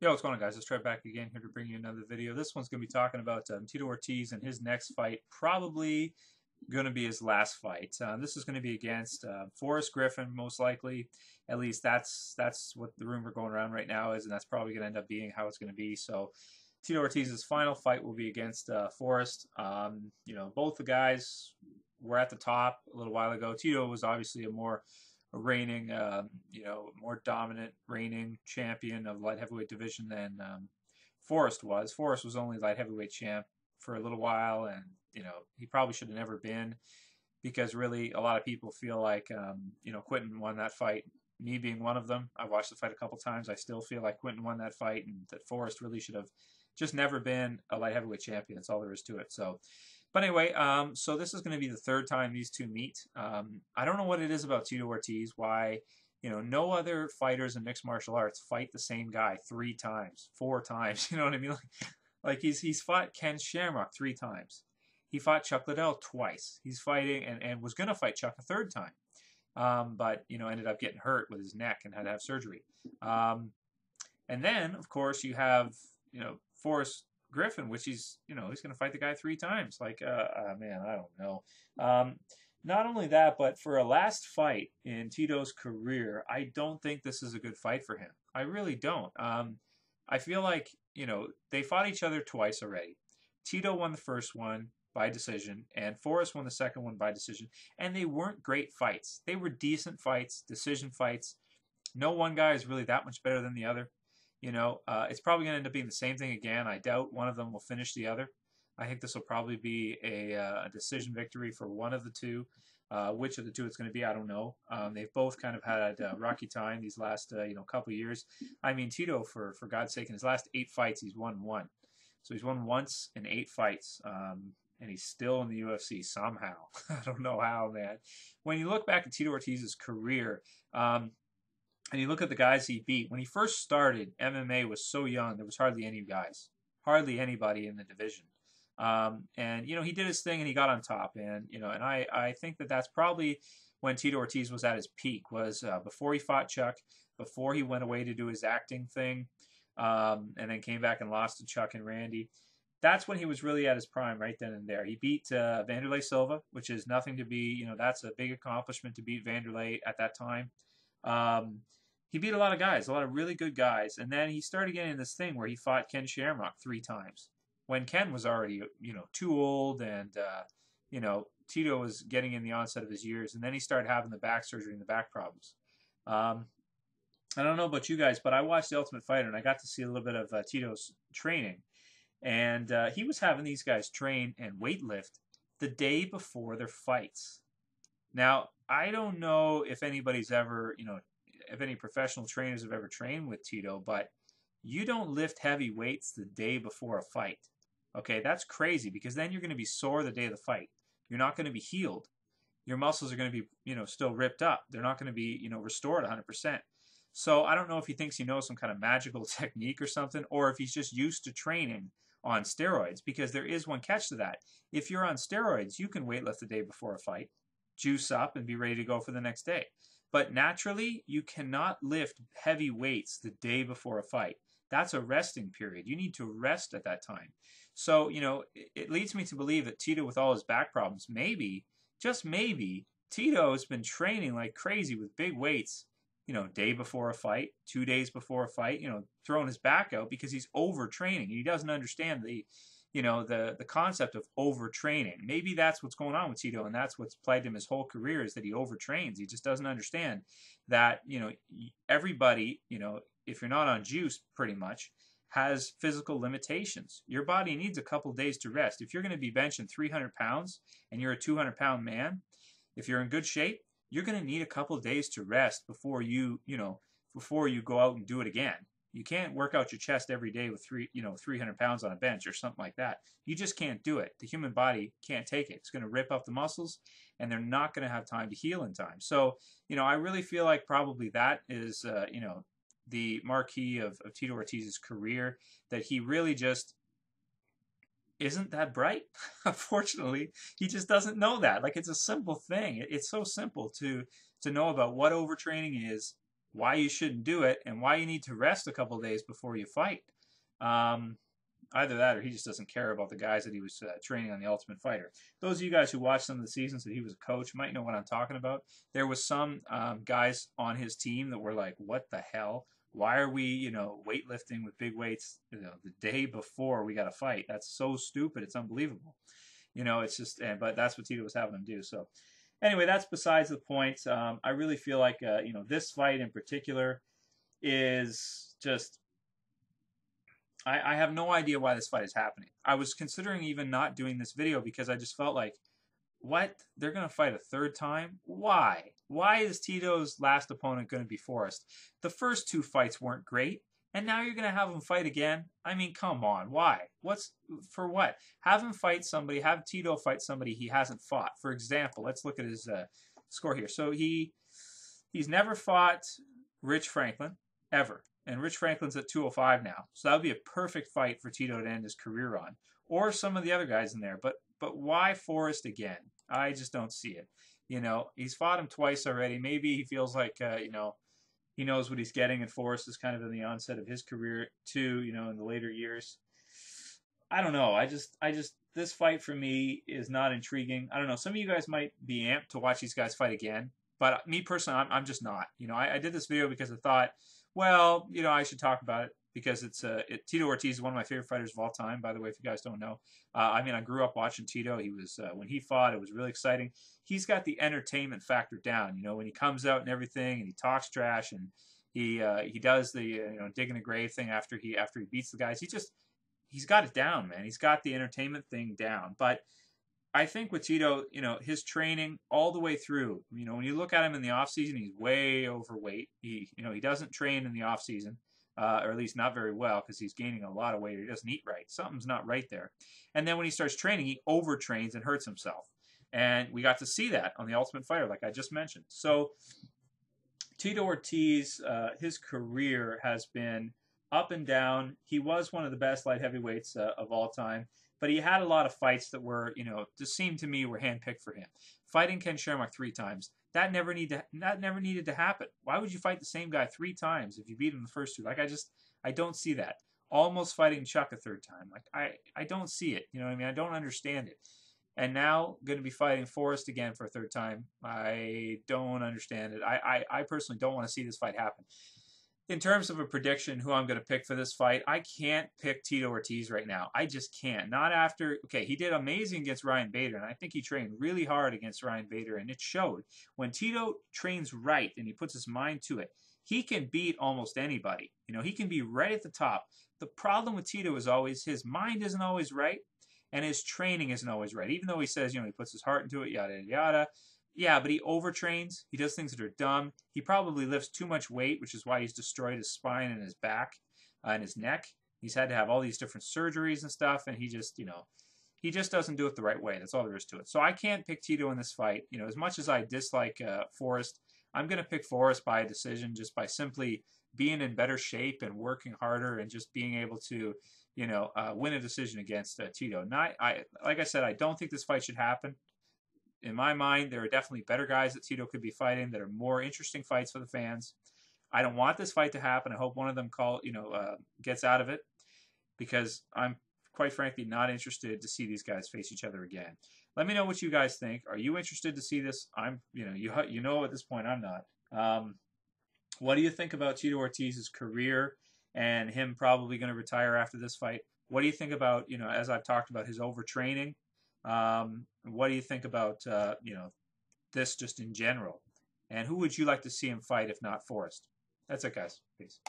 Yo, what's going on, guys? Let's try back again here to bring you another video. This one's going to be talking about Tito Ortiz and his next fight, probably going to be his last fight. This is going to be against Forrest Griffin, most likely. At least that's what the rumor going around right now is, and that's probably going to end up being how it's going to be. So Tito Ortiz's final fight will be against Forrest. Both the guys were at the top a little while ago. Tito was obviously a reigning, more dominant reigning champion of light heavyweight division than Forrest was. Forrest was only light heavyweight champ for a little while, and he probably should have never been, because really a lot of people feel like Quinton won that fight. Me being one of them, I watched the fight a couple times. I still feel like Quinton won that fight, and that Forrest really should have just never been a light heavyweight champion. That's all there is to it. So. But anyway, so this is going to be the third time these two meet. I don't know what it is about Tito Ortiz, why, no other fighters in mixed martial arts fight the same guy 3 times, 4 times. You know what I mean? Like he's fought Ken Shamrock 3 times. He fought Chuck Liddell twice. He's fighting and was going to fight Chuck a 3rd time, but ended up getting hurt with his neck and had to have surgery. And then, of course, you have Forrest Griffin, which he's going to fight the guy 3 times. Man, I don't know. Not only that, but for a last fight in Tito's career, I don't think this is a good fight for him. I really don't. I feel like they fought each other twice already. Tito won the first one by decision, and Forrest won the second one by decision. And they weren't great fights. They were decent fights, decision fights. No one guy is really that much better than the other. It's probably going to end up being the same thing again. I doubt one of them will finish the other. I think this will probably be a decision victory for one of the two. Which of the two it's going to be, I don't know. They've both kind of had a rocky time these last couple of years. I mean, Tito, for God's sake, in his last 8 fights, he's won 1. So he's won once in 8 fights, and he's still in the UFC somehow. I don't know how, man. When you look back at Tito Ortiz's career, and you look at the guys he beat. When he first started, MMA was so young, there was hardly any guys. Hardly anybody in the division. He did his thing and he got on top. And I think that's probably when Tito Ortiz was at his peak, was before he fought Chuck, before he went away to do his acting thing, and then came back and lost to Chuck and Randy. That's when he was really at his prime, right then and there. He beat Vanderlei Silva, which is nothing to be, that's a big accomplishment to beat Vanderlei at that time. He beat a lot of guys, a lot of really good guys, and then he started getting this thing where he fought Ken Shamrock 3 times, when Ken was already, too old, and, Tito was getting in the onset of his years, and then he started having the back surgery and the back problems. I don't know about you guys, but I watched The Ultimate Fighter, and I got to see a little bit of Tito's training, and he was having these guys train and weightlift the day before their fights. Now, I don't know if anybody's ever, if any professional trainers have ever trained with Tito, but you don't lift heavy weights the day before a fight. Okay, that's crazy, because then you're going to be sore the day of the fight. You're not going to be healed. Your muscles are going to be, still ripped up. They're not going to be, restored 100%. So I don't know if he thinks he knows some kind of magical technique or something, or if he's just used to training on steroids, because there is one catch to that. If you're on steroids, you can weightlift the day before a fight, juice up, and be ready to go for the next day. But naturally, you cannot lift heavy weights the day before a fight. That's a resting period. You need to rest at that time. So, it leads me to believe that Tito, with all his back problems, maybe, just maybe, Tito's been training like crazy with big weights, day before a fight, 2 days before a fight, throwing his back out because he's overtraining. He doesn't understand the concept of overtraining. Maybe that's what's going on with Tito, and that's what's plagued him his whole career, is that he overtrains. He just doesn't understand that, everybody, if you're not on juice, pretty much, has physical limitations. Your body needs a couple days to rest. If you're going to be benching 300 pounds and you're a 200-pound man, if you're in good shape, you're going to need a couple days to rest before you go out and do it again. You can't work out your chest every day with 300 pounds on a bench or something like that. You just can't do it. The human body can't take it. It's going to rip up the muscles, and they're not going to have time to heal in time. So, I really feel like probably that is, the marquee of Tito Ortiz's career, that he really just isn't that bright. Unfortunately, he just doesn't know that. Like, it's a simple thing. It's so simple to know about what overtraining is, why you shouldn't do it and why you need to rest a couple days before you fight. Either that or he just doesn't care about the guys that he was training on The Ultimate Fighter. Those of you guys who watched some of the seasons that he was a coach might know what I'm talking about. There was some guys on his team that were like, what the hell? Why are we, weightlifting with big weights, the day before we got to fight? That's so stupid. It's unbelievable. It's just, but that's what Tito was having him do. So anyway, that's besides the point. I really feel like, this fight in particular is just, I have no idea why this fight is happening. I was considering even not doing this video because I just felt like, what? They're going to fight a third time? Why? Why is Tito's last opponent going to be Forrest? The first two fights weren't great, and now you're going to have him fight again? I mean, come on. Why? For what? Have him fight somebody, have Tito fight somebody he hasn't fought. For example, let's look at his score here. So he's never fought Rich Franklin, ever. And Rich Franklin's at 205 now. So that would be a perfect fight for Tito to end his career on. Or some of the other guys in there. But why Forrest again? I just don't see it. He's fought him twice already. Maybe he feels like, he knows what he's getting. And Forrest is kind of in the onset of his career too, in the later years. I don't know. This fight for me is not intriguing. I don't know. Some of you guys might be amped to watch these guys fight again. But me personally, I'm just not. I did this video because I thought, well, I should talk about it because Tito Ortiz is one of my favorite fighters of all time, by the way, if you guys don't know. I grew up watching Tito. He was, when he fought, it was really exciting. He's got the entertainment factor down, when he comes out and everything and he talks trash and he does the, digging a grave thing after he beats the guys. He's got it down, man. He's got the entertainment thing down. But I think with Tito, his training all the way through, when you look at him in the offseason, he's way overweight. He doesn't train in the offseason, or at least not very well because he's gaining a lot of weight. Or he doesn't eat right. Something's not right there. And then when he starts training, he overtrains and hurts himself. And we got to see that on The Ultimate Fighter, like I just mentioned. So Tito Ortiz, his career has been up and down. He was one of the best light heavyweights of all time. But he had a lot of fights that were, just seemed to me were handpicked for him. Fighting Ken Shamrock 3 times, that never needed to happen. Why would you fight the same guy 3 times if you beat him the first 2? Like I don't see that. Almost fighting Chuck a 3rd time. Like I don't see it. You know what I mean? I don't understand it. And now going to be fighting Forrest again for a 3rd time. I don't understand it. I personally don't want to see this fight happen. In terms of a prediction, who I'm going to pick for this fight, I can't pick Tito Ortiz right now. I just can't. Not after, okay, he did amazing against Ryan Bader, and I think he trained really hard against Ryan Bader, and it showed. When Tito trains right and he puts his mind to it, he can beat almost anybody. He can be right at the top. The problem with Tito is always his mind isn't always right, and his training isn't always right. Even though he says, he puts his heart into it, yada, yada, yada. Yeah, but he overtrains. He does things that are dumb. He probably lifts too much weight, which is why he's destroyed his spine and his back and his neck. He's had to have all these different surgeries and stuff, and he just, he just doesn't do it the right way. That's all there is to it. So I can't pick Tito in this fight. As much as I dislike Forrest, I'm going to pick Forrest by a decision just by simply being in better shape and working harder and just being able to, win a decision against Tito. Like I said, I don't think this fight should happen. In my mind, there are definitely better guys that Tito could be fighting that are more interesting fights for the fans. I don't want this fight to happen. I hope one of them gets out of it because I'm quite frankly not interested to see these guys face each other again. Let me know what you guys think. Are you interested to see this? I'm, at this point I'm not. What do you think about Tito Ortiz's career and him probably going to retire after this fight? What do you think about, as I've talked about, his overtraining? What do you think about, this just in general? And who would you like to see him fight if not Forrest? That's it, guys. Peace.